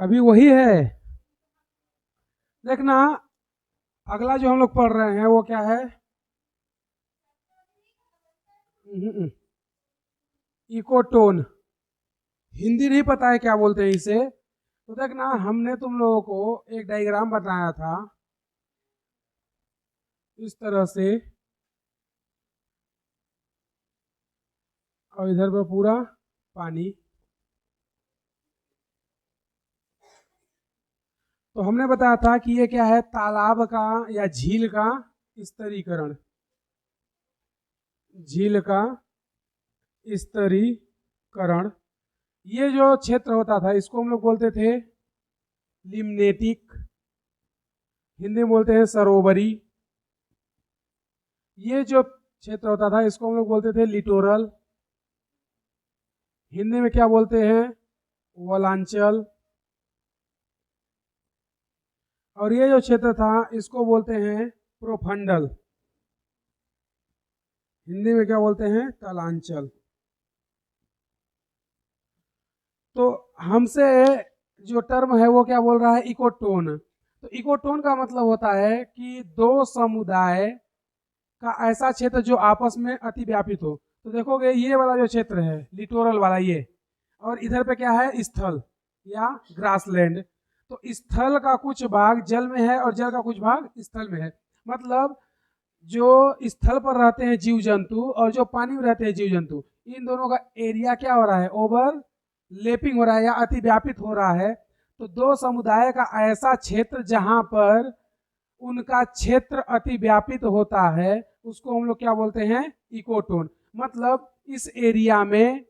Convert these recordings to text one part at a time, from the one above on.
अभी वही है। देखना, अगला जो हम लोग पढ़ रहे हैं वो क्या है? इकोटोन। हिंदी नहीं पता है क्या बोलते हैं इसे? तो देखना, हमने तुम लोगों को एक डायग्राम बताया था इस तरह से, और इधर पर पूरा पानी। तो हमने बताया था कि ये क्या है, तालाब का या झील का स्तरीकरण। झील का स्तरीकरण। ये जो क्षेत्र होता था इसको हम लोग बोलते थे लिम्नेटिक, हिंदी में बोलते हैं सरोवरी। ये जो क्षेत्र होता था इसको हम लोग बोलते थे लिटोरल, हिंदी में क्या बोलते हैं, वलांचल। और ये जो क्षेत्र था इसको बोलते हैं प्रोफंडल, हिंदी में क्या बोलते हैं, तलांचल। तो हमसे जो टर्म है वो क्या बोल रहा है, इकोटोन। तो इकोटोन का मतलब होता है कि दो समुदाय का ऐसा क्षेत्र जो आपस में अति व्यापित हो। तो देखोगे ये वाला जो क्षेत्र है लिटोरल वाला ये, और इधर पे क्या है, स्थल या ग्रासलैंड। तो स्थल का कुछ भाग जल में है और जल का कुछ भाग स्थल में है। मतलब जो स्थल पर रहते हैं जीव जंतु और जो पानी में रहते हैं जीव जंतु, इन दोनों का एरिया क्या हो रहा है, ओवर लेपिंग हो रहा है या अति व्यापित हो रहा है। तो दो समुदाय का ऐसा क्षेत्र जहां पर उनका क्षेत्र अति व्यापित होता है उसको हम लोग क्या बोलते हैं, इकोटोन। मतलब इस एरिया में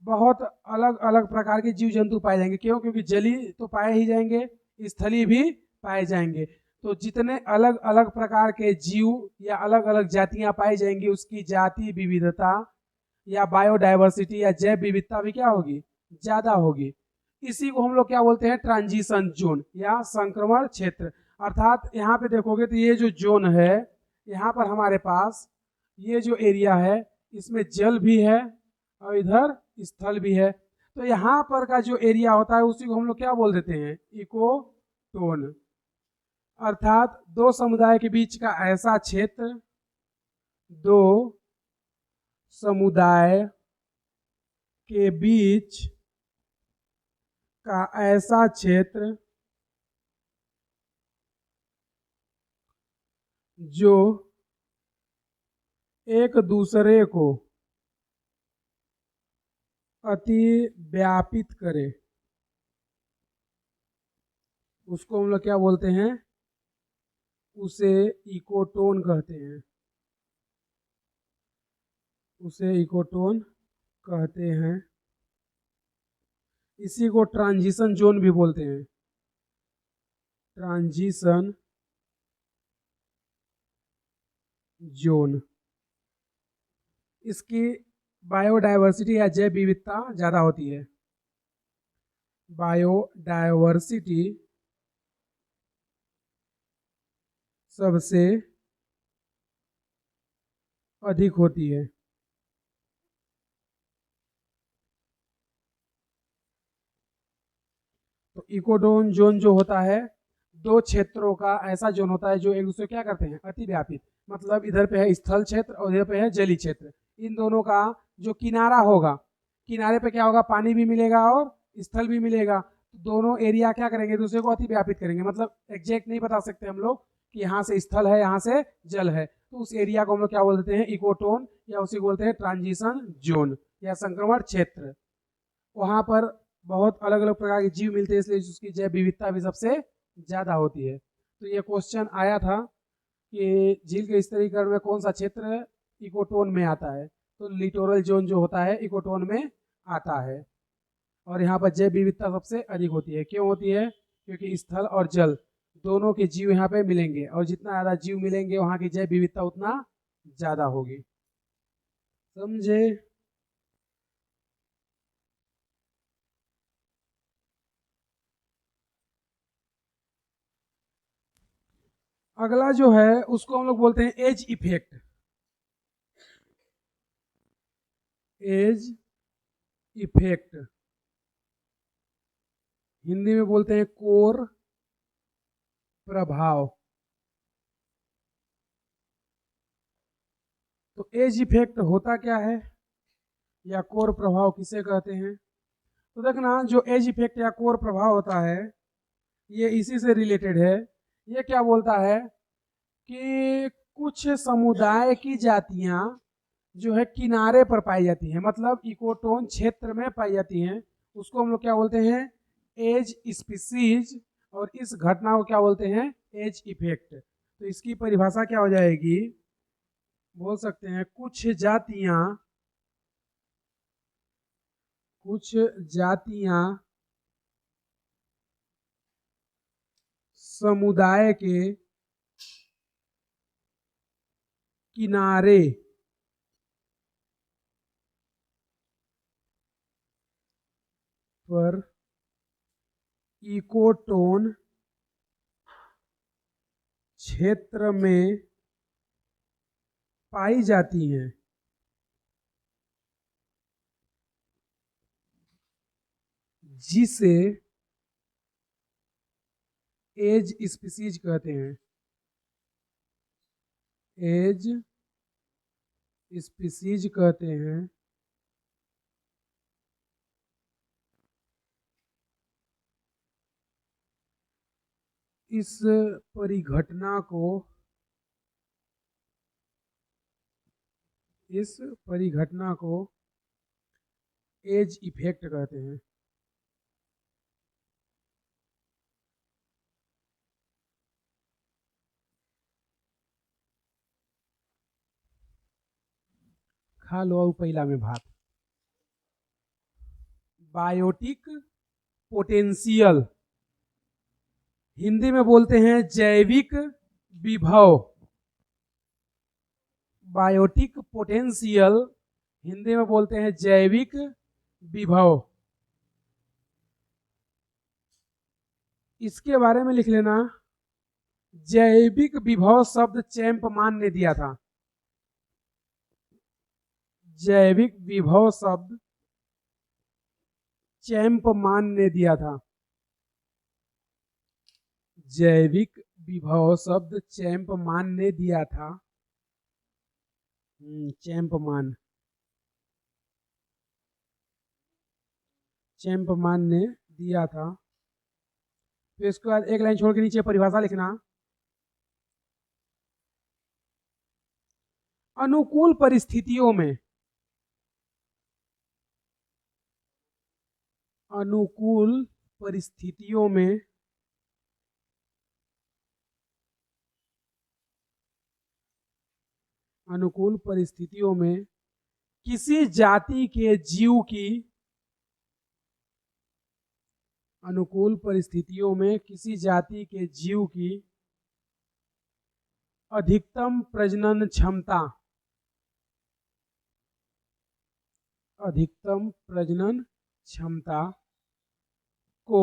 बहुत अलग अलग प्रकार के जीव जंतु पाए जाएंगे। क्यों? क्योंकि जली तो पाए ही जाएंगे, स्थली भी पाए जाएंगे। तो जितने अलग अलग प्रकार के जीव या अलग अलग जातियां पाई जाएंगी उसकी जाति विविधता या बायोडाइवर्सिटी या जैव विविधता भी क्या होगी, ज्यादा होगी। इसी को हम लोग क्या बोलते हैं, ट्रांजिशन जोन या संक्रमण क्षेत्र। अर्थात यहाँ पे देखोगे तो ये जो जोन है, यहाँ पर हमारे पास ये जो एरिया है इसमें जल भी है और इधर स्थल भी है। तो यहाँ पर का जो एरिया होता है उसी को हम लोग क्या बोल देते हैं, इको टोन। अर्थात दो समुदाय के बीच का ऐसा क्षेत्र, दो समुदाय के बीच का ऐसा क्षेत्र जो एक दूसरे को अति व्यापित करे, उसको हम लोग क्या बोलते हैं, उसे इकोटोन कहते हैं। उसे इकोटोन कहते हैं। इसी को ट्रांजिशन जोन भी बोलते हैं, ट्रांजिशन जोन। इसकी बायोडायवर्सिटी या जैव विविधता ज़्यादा होती है। बायोडायवर्सिटी सबसे अधिक होती है। तो इकोटोन जोन जो होता है, दो क्षेत्रों का ऐसा जोन होता है जो एक दूसरे क्या करते हैं, अति व्यापित। मतलब इधर पे है स्थल क्षेत्र और इधर पे है जली क्षेत्र। इन दोनों का जो किनारा होगा, किनारे पे क्या होगा, पानी भी मिलेगा और स्थल भी मिलेगा। तो दोनों एरिया क्या करेंगे, दूसरे को अति व्यापित करेंगे। मतलब एग्जैक्ट नहीं बता सकते हम लोग कि यहाँ से स्थल है यहाँ से जल है। तो उस एरिया को हम लोग क्या बोल देते हैं, इकोटोन, या उसी को बोलते हैं ट्रांजिशन जोन या संक्रमण क्षेत्र। वहां पर बहुत अलग अलग प्रकार के जीव मिलते हैं, इसलिए उसकी जैव विविधता भी सबसे ज्यादा होती है। तो ये क्वेश्चन आया था कि झील के स्तरीकरण में कौन सा क्षेत्र इकोटोन में आता है। तो लिटोरल जोन जो होता है इकोटोन में आता है। और यहाँ पर जैव विविधता सबसे अधिक होती है। क्यों होती है? क्योंकि स्थल और जल दोनों के जीव यहाँ पे मिलेंगे, और जितना ज्यादा जीव मिलेंगे वहां की जैव विविधता उतना ज्यादा होगी। समझे? अगला जो है उसको हम लोग बोलते हैं age effect. Age effect, Hindi में बोलते हैं कोर प्रभाव। तो एज इफेक्ट होता क्या है या कोर प्रभाव किसे कहते हैं? तो देखना, जो एज इफेक्ट या कोर प्रभाव होता है ये इसी से रिलेटेड है। ये क्या बोलता है कि कुछ समुदाय की जातियां जो है किनारे पर पाई जाती हैं, मतलब इकोटोन क्षेत्र में पाई जाती हैं, उसको हम लोग क्या बोलते हैं? Age species. और इस घटना को क्या बोलते हैं? Age effect. तो इसकी परिभाषा क्या हो जाएगी? बोल सकते हैं कुछ जातियां समुदाय के किनारे पर इकोटोन क्षेत्र में पाई जाती हैं, जिसे एज स्पीसीज कहते हैं। एज स्पीसीज कहते हैं। इस परिघटना को एज इफेक्ट कहते हैं। खा लो आउ पहला में भात। बायोटिक पोटेंशियल, हिंदी में बोलते हैं जैविक विभव। बायोटिक पोटेंशियल हिंदी में बोलते हैं जैविक विभव। इसके बारे में लिख लेना, जैविक विभव शब्द चैंपमान ने दिया था। जैविक विभव शब्द चैंपमान ने दिया था। जैविक विभव शब्द चैंपमान ने दिया था। चैंपमान ने दिया था। तो इसके बाद एक लाइन छोड़ के नीचे परिभाषा लिखना। अनुकूल परिस्थितियों में, अनुकूल परिस्थितियों में अनुकूल परिस्थितियों में किसी जाति के जीव की अनुकूल परिस्थितियों में किसी जाति के जीव की अधिकतम प्रजनन क्षमता, अधिकतम प्रजनन क्षमता को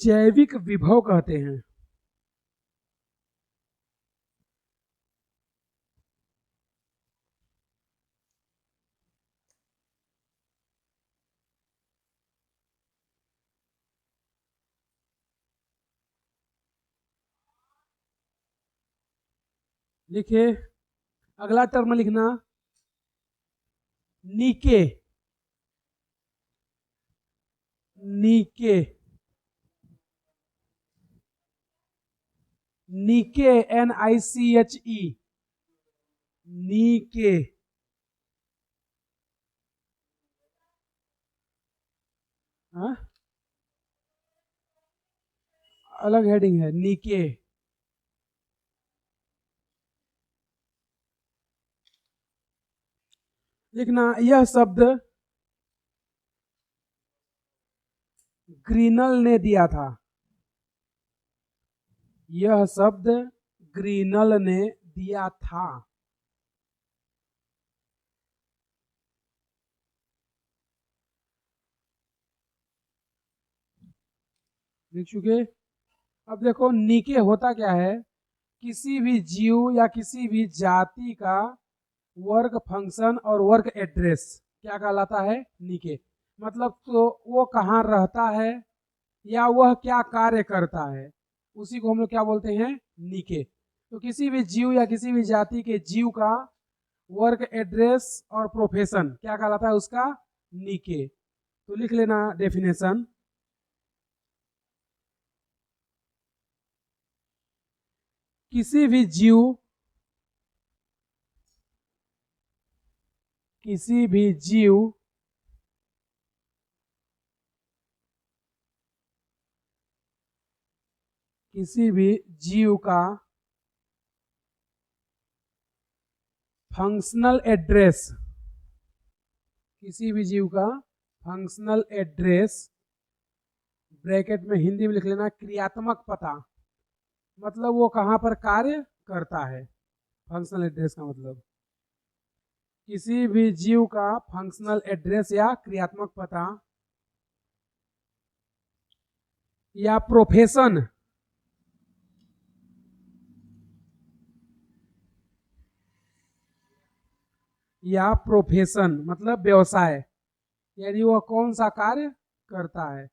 जैविक विभव कहते हैं। लिखे, अगला टर्म लिखना नीके। नीके, नीके NICHE, नीके। हाँ, अलग हेडिंग है नीके। लिखना, यह शब्द ग्रीनल ने दिया था। यह शब्द ग्रीनल ने दिया था। लिख चुके। अब देखो नीके होता क्या है? किसी भी जीव या किसी भी जाति का वर्क फंक्शन और वर्क एड्रेस क्या कहलाता है? निके। मतलब तो वो कहाँ रहता है या वह क्या कार्य करता है, उसी को हम लोग क्या बोलते हैं? निके। तो किसी भी जीव या किसी भी जाति के जीव का वर्क एड्रेस और प्रोफेशन क्या कहलाता है? उसका निके। तो लिख लेना डेफिनेशन। किसी भी जीव, किसी भी जीव किसी भी जीव का फंक्शनल एड्रेस, किसी भी जीव का फंक्शनल एड्रेस, ब्रैकेट में हिंदी में लिख लेना क्रियात्मक पता, मतलब वो कहाँ पर कार्य करता है। फंक्शनल एड्रेस का मतलब किसी भी जीव का फंक्शनल एड्रेस या क्रियात्मक पता या प्रोफेशन, या प्रोफेशन मतलब व्यवसाय, यानी वह कौन सा कार्य करता है।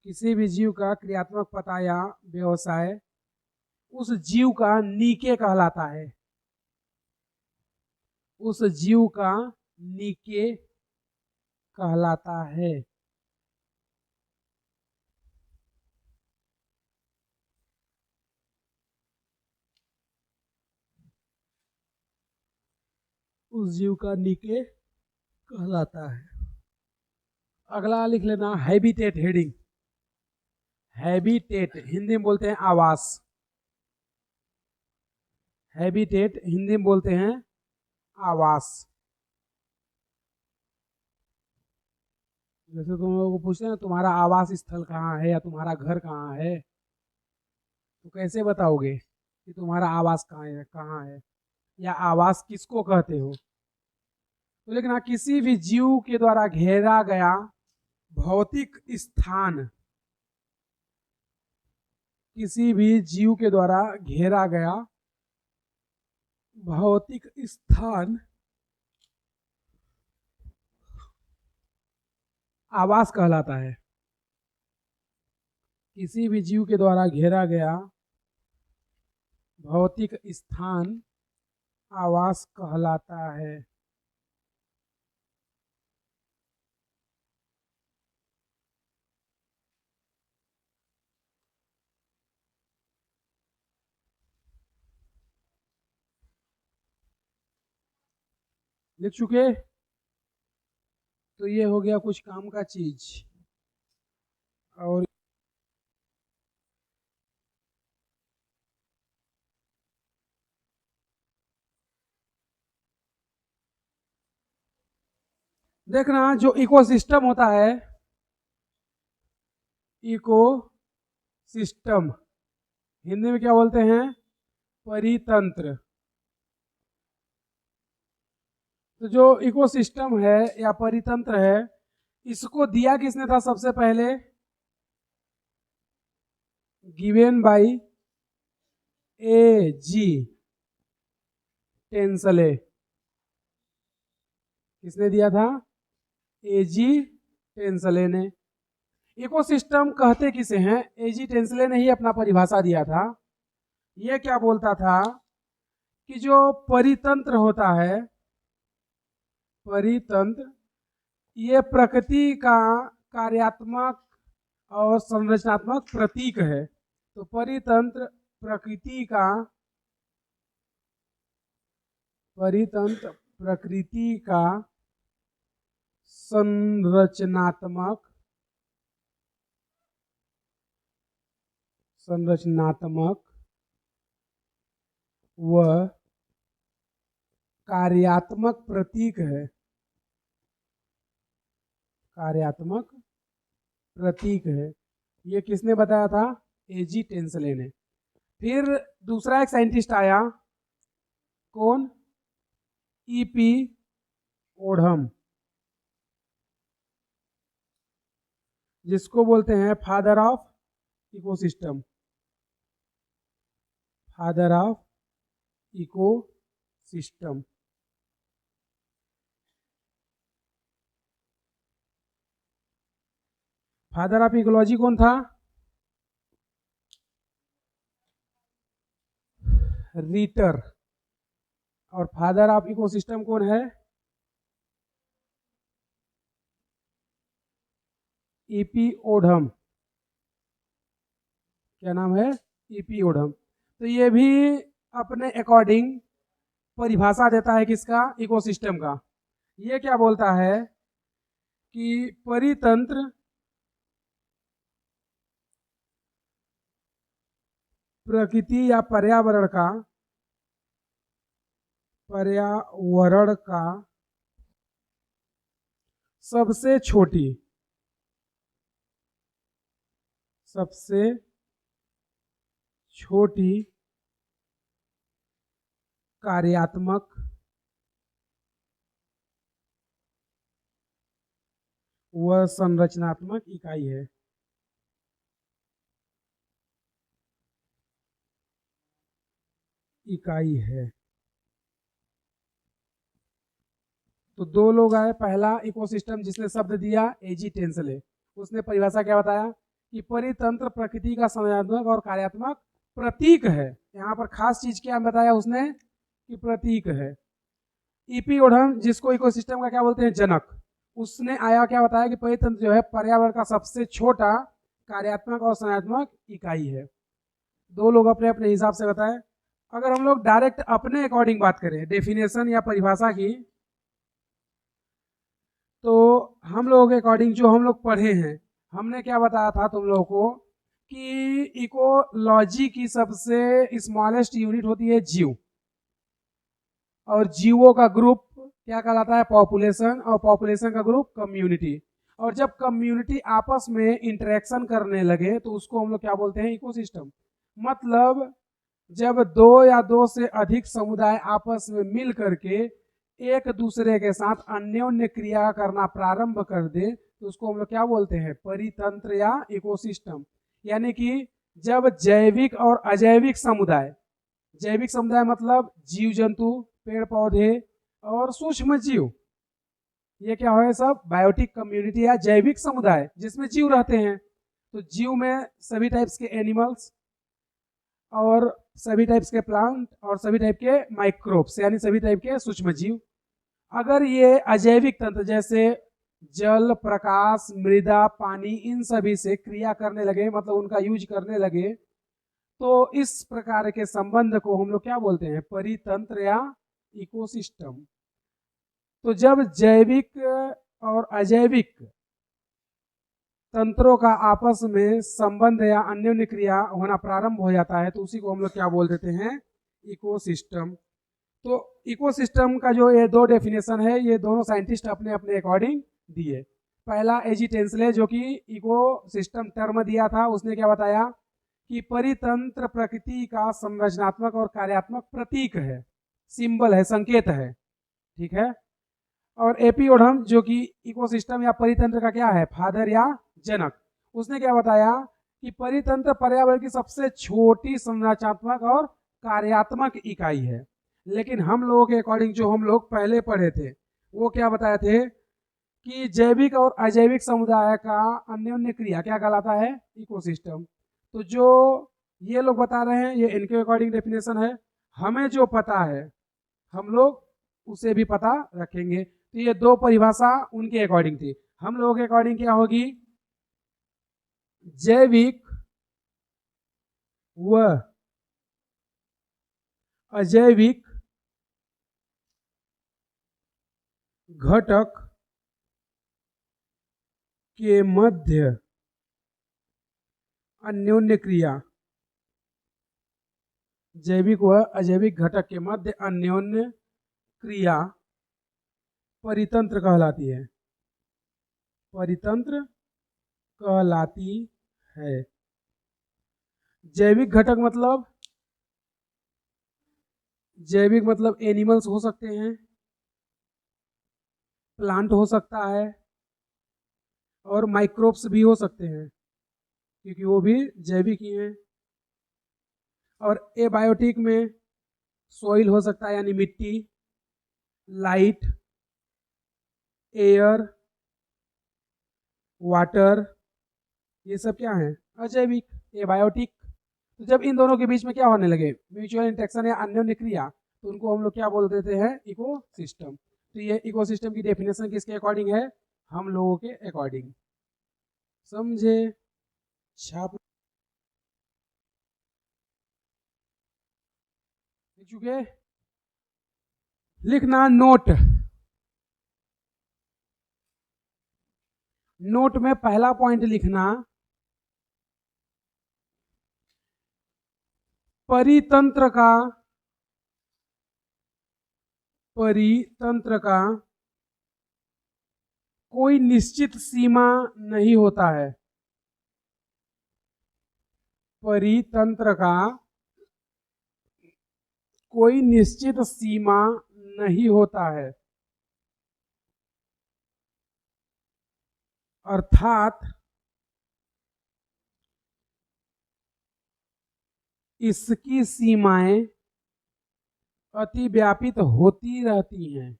किसी भी जीव का क्रियात्मक पता या व्यवसाय उस जीव का निके कहलाता है, उस जीव का निके कहलाता है। उस जीव का निके कहलाता है। अगला लिख लेना हैबिटेट हेडिंग। हैबिटेट हिंदी में बोलते हैं आवास, हैबिटेट हिंदी में बोलते हैं आवास। जैसे तुम लोगों को पूछते हैं ना तुम्हारा आवास स्थल कहाँ है या तुम्हारा घर कहाँ है, तो कैसे बताओगे कि तुम्हारा आवास कहाँ है या आवास किसको कहते हो? तो लेकिन हाँ, किसी भी जीव के द्वारा घेरा गया भौतिक स्थान, किसी भी जीव के द्वारा घेरा गया भौतिक स्थान आवास कहलाता है। किसी भी जीव के द्वारा घेरा गया भौतिक स्थान आवास कहलाता है। लिख चुके? तो ये हो गया कुछ काम का चीज। और देखना जो इकोसिस्टम होता है, इको सिस्टम हिंदी में क्या बोलते हैं? परितंत्र। तो जो इकोसिस्टम है या परितंत्र है, इसको दिया किसने था सबसे पहले? Given by A G Tansley. किसने दिया था? ए जी टेंसले ने। इकोसिस्टम कहते किसे हैं? ए जी टेंसले ने ही अपना परिभाषा दिया था। ये क्या बोलता था कि जो परितंत्र होता है, परितंत्र ये प्रकृति का कार्यात्मक और संरचनात्मक प्रतीक है। तो परितंत्र प्रकृति का, परितंत्र प्रकृति का संरचनात्मक व कार्यात्मक प्रतीक है, कार्यात्मक प्रतीक है। ये किसने बताया था? एजी टेंसले ने। फिर दूसरा एक साइंटिस्ट आया, कौन? ईपी ओढम, जिसको बोलते हैं father of ecosystem, father of ecosystem. Father of ecology कौन था? रीटर। और फादर ऑफ इकोसिस्टम कौन है? ईपी ओढम। क्या नाम है? ईपी ओढम। तो ये भी अपने अकॉर्डिंग परिभाषा देता है किसका? इकोसिस्टम का। ये क्या बोलता है कि परितंत्र प्रकृति या पर्यावरण का सबसे छोटी कार्यात्मक व संरचनात्मक इकाई है। तो दो लोग आए, पहला इकोसिस्टम जिसने शब्द दिया एजी टेंसले, उसने परिभाषा क्या बताया कि परितंत्र प्रकृति का संरचनात्मक और कार्यात्मक प्रतीक है। यहाँ पर खास चीज क्या बताया उसने कि प्रतीक है। ईपी ओढम जिसको इकोसिस्टम का क्या बोलते हैं? जनक, उसने आया क्या बताया कि परितंत्र जो है पर्यावरण का सबसे छोटा कार्यात्मक और संरचनात्मक इकाई है। दो लोग अपने अपने हिसाब से बताए। अगर हम लोग डायरेक्ट अपने अकॉर्डिंग बात करें डेफिनेशन या परिभाषा की, तो हम लोगों के अकॉर्डिंग जो हम लोग पढ़े हैं, हमने क्या बताया था तुम लोगों को कि इकोलॉजी की सबसे स्मॉलेस्ट यूनिट होती है जीव, और जीवों का ग्रुप क्या कहलाता है? पॉपुलेशन, और पॉपुलेशन का ग्रुप कम्युनिटी। और जब कम्युनिटी आपस में इंटरेक्शन करने लगे तो उसको हम लोग क्या बोलते हैं? इकोसिस्टम। मतलब जब दो या दो से अधिक समुदाय आपस में मिल करके एक दूसरे के साथ अन्योन्य क्रिया करना प्रारंभ कर दे तो उसको हम लोग क्या बोलते हैं? परितंत्र या इकोसिस्टम। यानी कि जब जैविक और अजैविक समुदाय, जैविक समुदाय मतलब जीव जंतु, पेड़ पौधे और सूक्ष्म जीव, ये क्या है? सब बायोटिक कम्युनिटी या जैविक समुदाय जिसमें जीव रहते हैं। तो जीव में सभी टाइप्स के एनिमल्स और सभी टाइप्स के प्लांट और सभी टाइप के माइक्रोब्स यानी सभी टाइप के सूक्ष्म जीव। अगर ये अजैविक तंत्र जैसे जल, प्रकाश, मृदा, पानी, इन सभी से क्रिया करने लगे, मतलब उनका यूज करने लगे, तो इस प्रकार के संबंध को हम लोग क्या बोलते हैं? परितंत्र या इकोसिस्टम। तो जब जैविक और अजैविक तंत्रों का आपस में संबंध या अन्योन्य क्रिया होना प्रारंभ हो जाता है तो उसी को हम लोग क्या बोल देते हैं? इकोसिस्टम। तो इकोसिस्टम का जो ये दो डेफिनेशन है, ये दोनों साइंटिस्ट अपने अपने अकॉर्डिंग दिए। पहला एजी टेंसले जो कि इकोसिस्टम टर्म दिया था, उसने क्या बताया कि परितंत्र प्रकृति का संरचनात्मक और कार्यात्मक प्रतीक है, सिंबल है, संकेत है। ठीक है। और एपी ओढम जो कि इकोसिस्टम या परितंत्र का क्या है? फादर या जनक, उसने क्या बताया कि परितंत्र पर्यावरण की सबसे छोटी संरचनात्मक और कार्यात्मक इकाई है। लेकिन हम लोगों के अकॉर्डिंग जो हम लोग पहले पढ़े थे वो क्या बताए थे कि जैविक और अजैविक समुदाय का अन्योन्य क्रिया क्या कहलाता है? इकोसिस्टम। तो जो ये लोग बता रहे हैं ये इनके अकॉर्डिंग डेफिनेशन है। हमें जो पता है हम लोग उसे भी पता रखेंगे। तो ये दो परिभाषा उनके अकॉर्डिंग थी। हम लोगों के अकॉर्डिंग क्या होगी? जैविक व अजैविक घटक के मध्य अन्योन्य क्रिया, जैविक व अजैविक घटक के मध्य अन्योन्य क्रिया परितंत्र कहलाती है। परितंत्र कहलाती है। जैविक घटक मतलब, जैविक मतलब एनिमल्स हो सकते हैं, प्लांट हो सकता है और माइक्रोब्स भी हो सकते हैं क्योंकि वो भी जैविक ही हैं। और एबायोटिक में सॉइल हो सकता है यानी मिट्टी, लाइट, एयर, वाटर, ये सब क्या है? अजैविक, एबायोटिक। तो जब इन दोनों के बीच में क्या होने लगे, म्यूचुअल इंटरेक्शन या अन्योन्य क्रिया, तो उनको हम लोग क्या बोल देते हैं? इकोसिस्टम। तो ये इकोसिस्टम की डेफिनेशन किसके अकॉर्डिंग है? हम लोगों के अकॉर्डिंग। समझे? छाप चुके? लिखना नोट। नोट में पहला पॉइंट लिखना, परितंत्र का कोई निश्चित सीमा नहीं होता है। परितंत्र का कोई निश्चित सीमा नहीं होता है, अर्थात इसकी सीमाएं अतिव्यापित होती रहती हैं।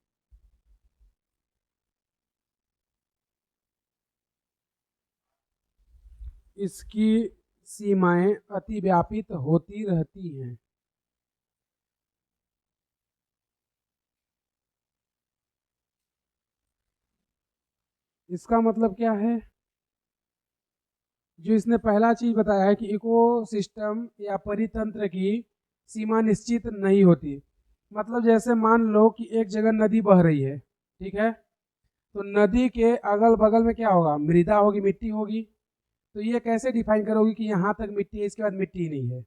इसकी सीमाएं अतिव्यापित होती रहती हैं। इसका मतलब क्या है? जो इसने पहला चीज बताया है कि इकोसिस्टम या परितंत्र की सीमा निश्चित नहीं होती। मतलब जैसे मान लो कि एक जगह नदी बह रही है, ठीक है? तो नदी के अगल बगल में क्या होगा? मृदा होगी, मिट्टी होगी। तो ये कैसे डिफाइन करोगे कि यहाँ तक मिट्टी है, इसके बाद मिट्टी नहीं है?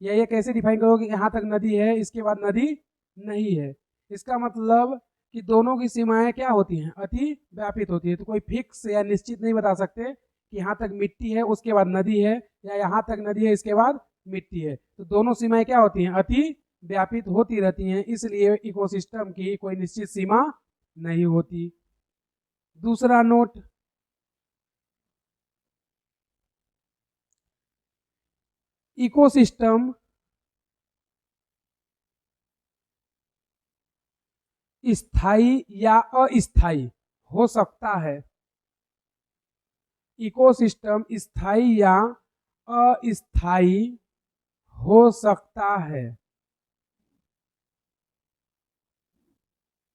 या ये कैसे डिफाइन करोगे कि यहाँ तक नदी है, इसके बाद नदी नहीं है? इसका मतलब कि दोनों की सीमाएं क्या होती हैं? अति व्यापित होती है। तो कोई फिक्स या निश्चित नहीं बता सकते कि यहाँ तक मिट्टी है उसके बाद नदी है, या यहाँ तक नदी है इसके बाद मिट्टी है। तो दोनों सीमाएं क्या होती हैं? अति व्यापित होती रहती हैं। इसलिए इकोसिस्टम की कोई निश्चित सीमा नहीं होती। दूसरा नोट, इकोसिस्टम स्थायी या अस्थायी हो सकता है। इकोसिस्टम स्थायी या अस्थायी हो सकता है।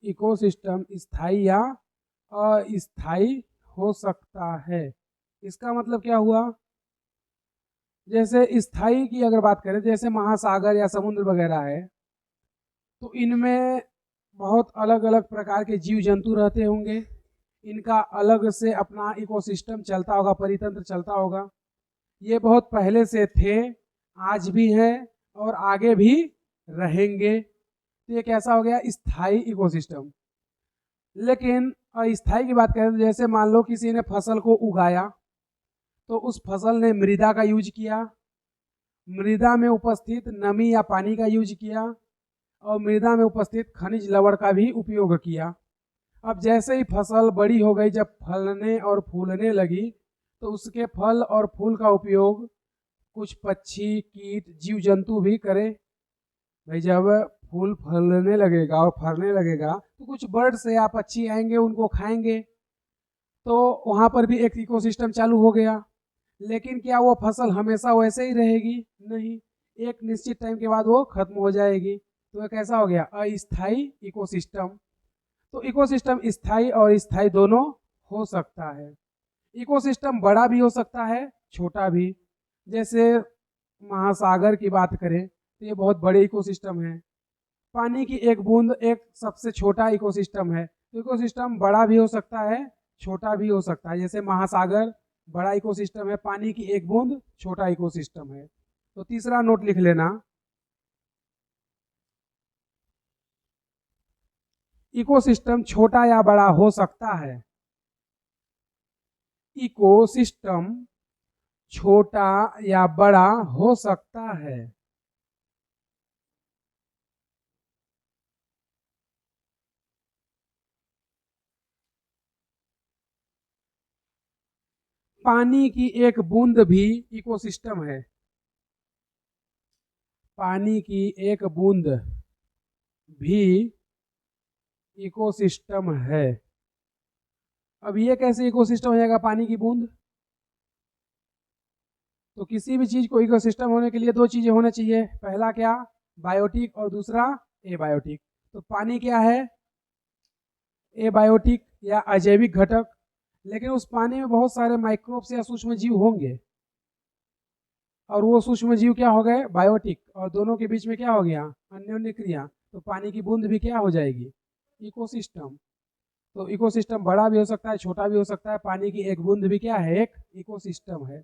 इकोसिस्टम स्थायी या अस्थायी हो सकता है। इसका मतलब क्या हुआ? जैसे स्थायी की अगर बात करें, जैसे महासागर या समुद्र वगैरह है, तो इनमें बहुत अलग अलग प्रकार के जीव जंतु रहते होंगे। इनका अलग से अपना इकोसिस्टम चलता होगा, परितंत्र चलता होगा। ये बहुत पहले से थे, आज भी हैं और आगे भी रहेंगे। तो ये कैसा हो गया? स्थायी इकोसिस्टम। लेकिन अस्थायी की बात करें तो जैसे मान लो किसी ने फसल को उगाया, तो उस फसल ने मृदा का यूज किया, मृदा में उपस्थित नमी या पानी का यूज किया, और मृदा में उपस्थित खनिज लवण का भी उपयोग किया। अब जैसे ही फसल बड़ी हो गई, जब फलने और फूलने लगी, तो उसके फल और फूल का उपयोग कुछ पक्षी, कीट, जीव जंतु भी करे। भाई जब फूल फलने लगेगा और फलने लगेगा तो कुछ बर्ड्स या पक्षी आएंगे, उनको खाएंगे, तो वहां पर भी एक इकोसिस्टम चालू हो गया। लेकिन क्या वो फसल हमेशा वैसे ही रहेगी? नहीं, एक निश्चित टाइम के बाद वो खत्म हो जाएगी। तो ये कैसा हो गया? अस्थायी इकोसिस्टम। तो इकोसिस्टम स्थायी और स्थायी दोनों हो सकता है। इकोसिस्टम बड़ा भी हो सकता है, छोटा भी। जैसे महासागर की बात करें तो ये बहुत बड़े इकोसिस्टम है। पानी की एक बूंद एक सबसे छोटा इकोसिस्टम है। तो इकोसिस्टम बड़ा भी हो सकता है, छोटा भी हो सकता है। जैसे महासागर बड़ा इकोसिस्टम है, पानी की एक बूंद छोटा इकोसिस्टम है। तो तीसरा नोट लिख लेना, इकोसिस्टम छोटा या बड़ा हो सकता है। इकोसिस्टम छोटा या बड़ा हो सकता है। पानी की एक बूंद भी इकोसिस्टम है। पानी की एक बूंद भी इकोसिस्टम है। अब ये कैसे इकोसिस्टम हो जाएगा? पानी की बूंद तो किसी भी चीज को इकोसिस्टम होने के लिए दो चीजें होना चाहिए, पहला क्या, बायोटिक, और दूसरा एबायोटिक। तो पानी क्या है, एबायोटिक या अजैविक घटक, लेकिन उस पानी में बहुत सारे माइक्रोब्स या सूक्ष्म जीव होंगे, और वो सूक्ष्म जीव क्या हो गए, बायोटिक, और दोनों के बीच में क्या हो गया, अन्योन्य क्रिया, तो पानी की बूंद भी क्या हो जाएगी, इकोसिस्टम। तो इकोसिस्टम बड़ा भी हो सकता है, छोटा भी हो सकता है, पानी की एक बूंद भी क्या है, एक इकोसिस्टम है।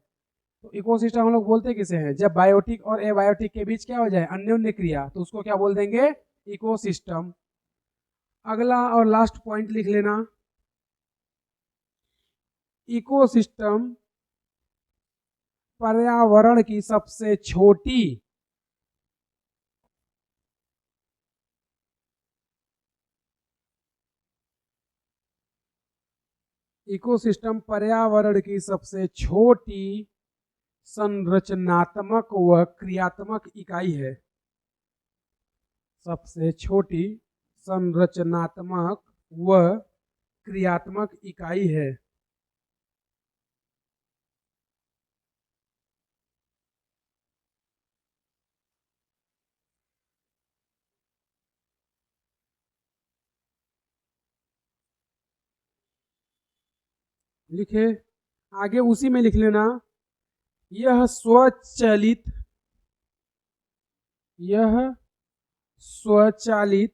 तो इकोसिस्टम हम लोग बोलते किसे हैं, जब बायोटिक और एबायोटिक के बीच क्या हो जाए, अन्योन्य क्रिया, तो उसको क्या बोल देंगे, इकोसिस्टम। अगला और लास्ट पॉइंट लिख लेना, इकोसिस्टम पर्यावरण की सबसे छोटी इकोसिस्टम पर्यावरण की सबसे छोटी संरचनात्मक व क्रियात्मक इकाई है। सबसे छोटी संरचनात्मक व क्रियात्मक इकाई है। लिखे, आगे उसी में लिख लेना, यह स्वचालित यह स्वचालित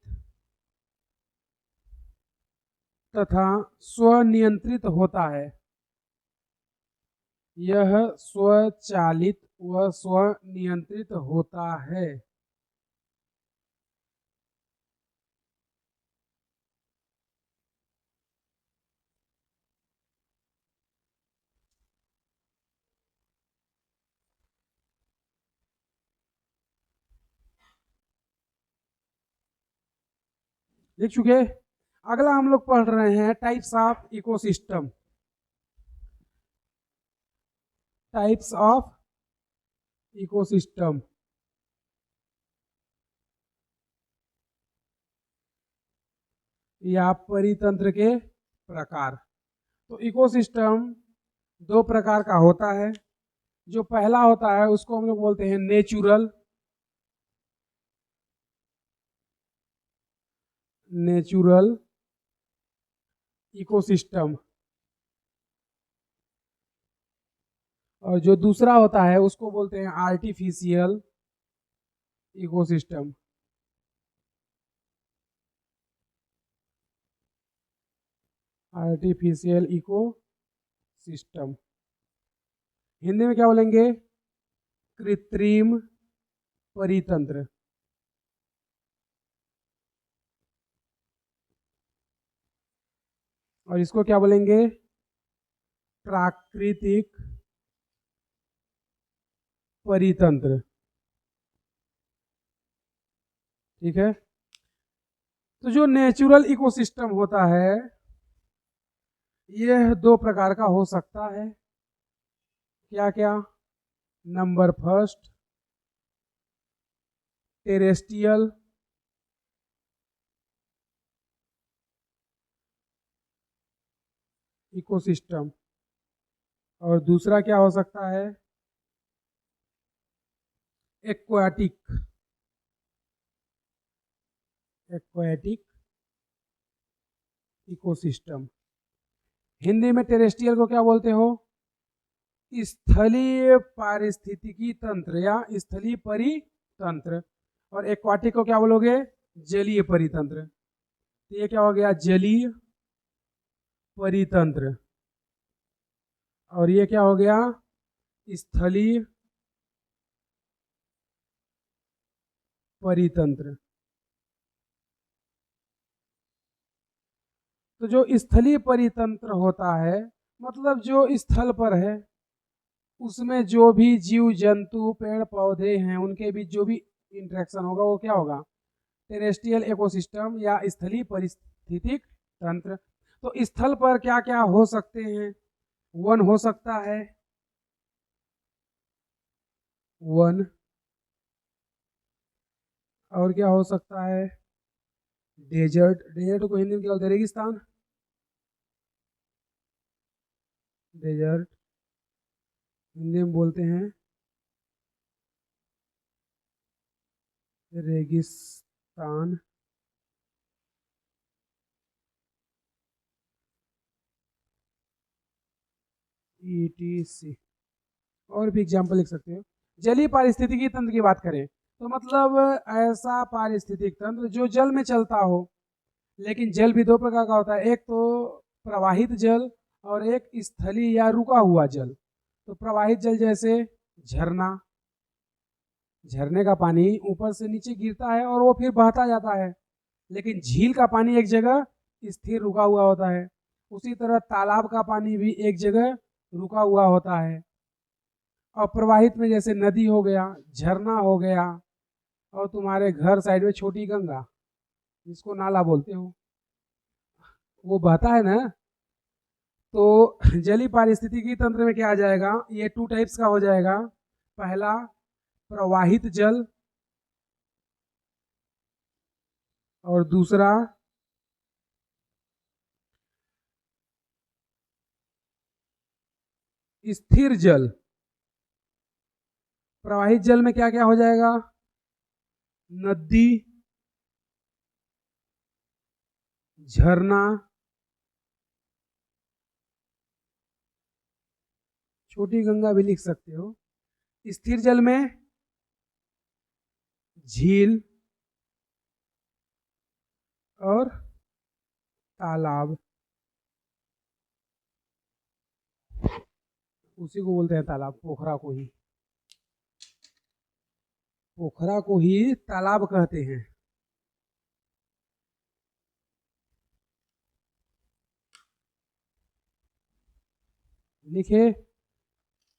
तथा स्वनियंत्रित होता है। यह स्वचालित व स्वनियंत्रित होता है। लिख चुके। अगला हम लोग पढ़ रहे हैं types of ecosystem. Types of ecosystem, या परितंत्र के प्रकार। तो इकोसिस्टम दो प्रकार का होता है। जो पहला होता है उसको हम लोग बोलते हैं नेचुरल नेचुरल इकोसिस्टम, और जो दूसरा होता है उसको बोलते हैं artificial ecosystem. Artificial ecosystem, Hindi में क्या बोलेंगे, कृत्रिम परितंत्र। और इसको क्या बोलेंगे, प्राकृतिक परितंत्र। ठीक है। तो जो नेचुरल इकोसिस्टम होता है यह दो प्रकार का हो सकता है। क्या क्या, नंबर फर्स्ट, टेरेस्ट्रियल इकोसिस्टम, और दूसरा क्या हो सकता है, एक्वाटिक एक्वाटिक इकोसिस्टम। हिंदी में टेरेस्ट्रियल को क्या बोलते हो, स्थलीय पारिस्थितिकी तंत्र या स्थलीय परितंत्र। और एक्वाटिक को क्या बोलोगे, जलीय परितंत्र। तो ये क्या हो गया, जलीय परितंत्र, और ये क्या हो गया, स्थलीय परितंत्र। तो जो स्थलीय परितंत्र होता है मतलब जो स्थल पर है, उसमें जो भी जीव जंतु पेड़ पौधे हैं उनके बीच जो भी इंटरेक्शन होगा वो क्या होगा, टेरेस्ट्रियल इकोसिस्टम या स्थलीय पारिस्थितिक तंत्र। तो स्थल पर क्या क्या हो सकते हैं, वन हो सकता है, वन, और क्या हो सकता है, डेजर्ट। डेजर्ट को हिंदी में क्या बोलते हैं, रेगिस्तान, डेजर्ट हिंदी में बोलते हैं रेगिस्तान, ETC। और भी एग्जाम्पल लिख सकते हो। जलीय पारिस्थितिकी तंत्र की बात करें तो मतलब ऐसा पारिस्थितिक तंत्र जो जल में चलता हो, लेकिन जल भी दो प्रकार का होता है, एक तो प्रवाहित जल और एक स्थलीय या रुका हुआ जल। तो प्रवाहित जल जैसे झरना, झरने का पानी ऊपर से नीचे गिरता है और वो फिर बहता जाता है, लेकिन झील का पानी एक जगह स्थिर रुका हुआ होता है। उसी तरह तालाब का पानी भी एक जगह रुका हुआ होता है। और प्रवाहित में जैसे नदी हो गया, झरना हो गया, और तुम्हारे घर साइड में छोटी गंगा जिसको नाला बोलते हो, वो बहता है ना। तो जलीय पारिस्थितिकी तंत्र में क्या आ जाएगा, ये टू टाइप्स का हो जाएगा। पहला प्रवाहित जल और दूसरा स्थिर जल। प्रवाहित जल में क्या क्या हो जाएगा, नदी, झरना, छोटी गंगा भी लिख सकते हो। स्थिर जल में झील और तालाब, उसी को बोलते हैं तालाब, पोखरा को ही, पोखरा को ही तालाब कहते हैं। लिखे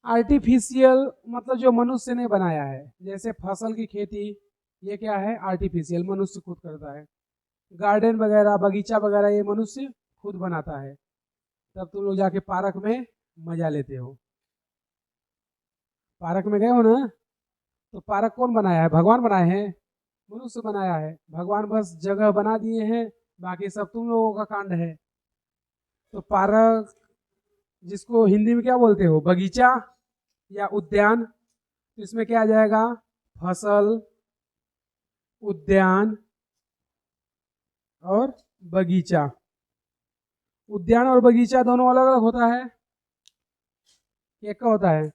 आर्टिफिशियल मतलब जो मनुष्य ने बनाया है, जैसे फसल की खेती, ये क्या है, आर्टिफिशियल, मनुष्य खुद करता है। गार्डन वगैरह, बगीचा वगैरह, ये मनुष्य खुद बनाता है। तब तुम लोग जाके पार्क में मजा लेते हो। पार्क में गए हो ना, तो पार्क कौन बनाया है, भगवान बनाए हैं, मनुष्य बनाया है। भगवान बस जगह बना दिए हैं, बाकी सब तुम लोगों का कांड है। तो पार्क, जिसको हिंदी में क्या बोलते हो, बगीचा या उद्यान, तो इसमें क्या आ जाएगा, फसल, उद्यान और बगीचा। उद्यान और बगीचा दोनों अलग अलग होता है, एक का होता है।